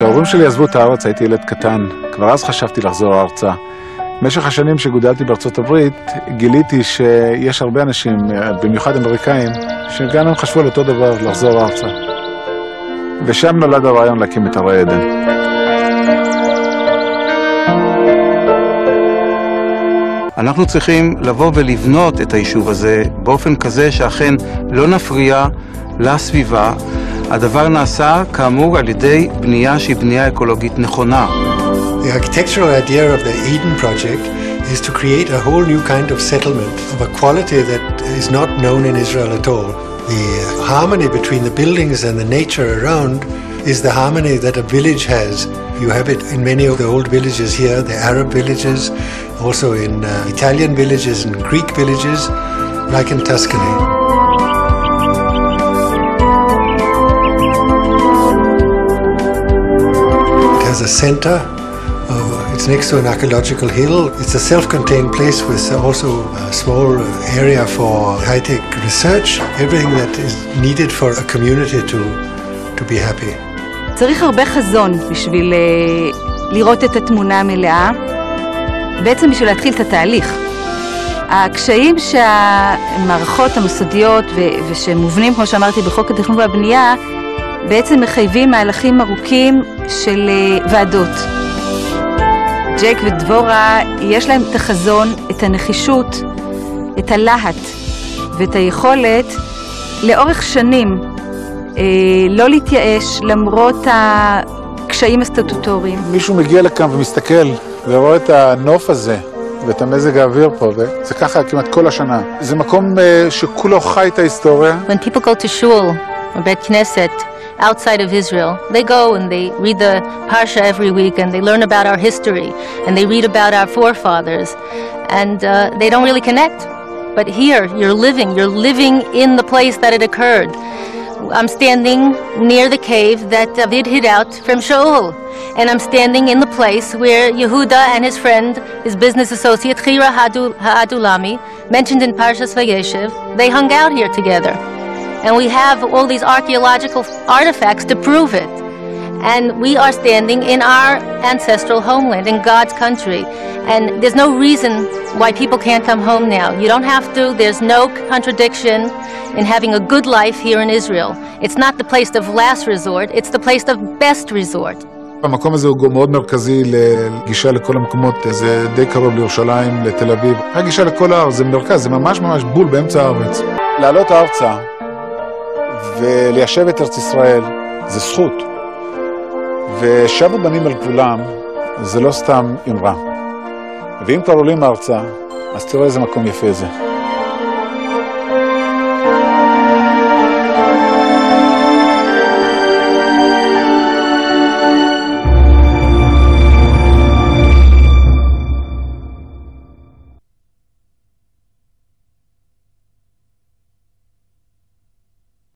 כשההורים שלי עזבו את הארץ הייתי ילד קטן, כבר אז חשבתי לחזור ארצה. במשך השנים שגודלתי בארצות הברית גיליתי שיש הרבה אנשים, במיוחד אמריקאים, שגם הם חשבו על אותו דבר, לחזור ארצה. ושם נולד הרעיון להקים את ערי עדן. אנחנו צריכים לבוא ולבנות את היישוב הזה באופן כזה שאכן לא נפריע לסביבה. הדבר נעשה כאמור על ידי בנייה שהיא בנייה אקולוגית נכונה. The architectural idea of the Eden project is to create a whole new kind of settlement of a quality that is not known in Israel at all. The harmony between the buildings and the nature around is the harmony that a village has. You have it in many of the old villages here, the Arab villages, also in Italian villages and Greek villages, like in Tuscany. It has a center. It's next to an archaeological hill. It's a self-contained place with also a small area for high-tech research. Everything that is needed for a community to be happy. צריך הרבה חזון בשביל לראות את התמונה המלאה, בעצם בשביל להתחיל את התהליך. הקשיים שהמערכות המוסדיות ושמובנים, כמו שאמרתי, בחוק התכנון והבנייה, בעצם מחייבים מהלכים ארוכים של ועדות. ג'ייק ודבורה, יש להם את החזון, את הנחישות, את הלהט ואת היכולת לאורך שנים לא להתייאש למרות הקשיים הסטטוטוריים. מישהו מגיע לכאן ומסתכל ורואה את הנוף הזה ואת המזג האוויר פה, וזה ככה כמעט כל השנה. זה מקום שכולו חי את ההיסטוריה. When people go to shul or bet Knesset outside of Israel, they go and they read the Parsha every week and they learn about our history and they read about our forefathers and they don't really connect. But here you're living in the place that it occurred. I'm standing near the cave that David hid out from Shaul, and I'm standing in the place where Yehuda and his friend, his business associate Chira Ha'adulami, mentioned in Parshas Vayeshev, they hung out here together. And we have all these archaeological artifacts to prove it. And we are standing in our ancestral homeland, in God's country. And there's no reason why people can't come home now. You don't have to. There's no contradiction in having a good life here in Israel. It's not the place of last resort, it's the place of best resort. המקום הזה הוא מאוד מרכזי לגישה לכל המקומות, זה די קרוב לירושלים, לתל אביב. הגישה לכל הארץ, זה מרכז, זה ממש בול באמצע הארץ. לעלות ארצה וליישב את ארץ ישראל זה זכות. ושבו בנים על גבולם זה לא סתם אמרה. ואם כבר עולים ארצה, אז תראו איזה מקום יפה זה.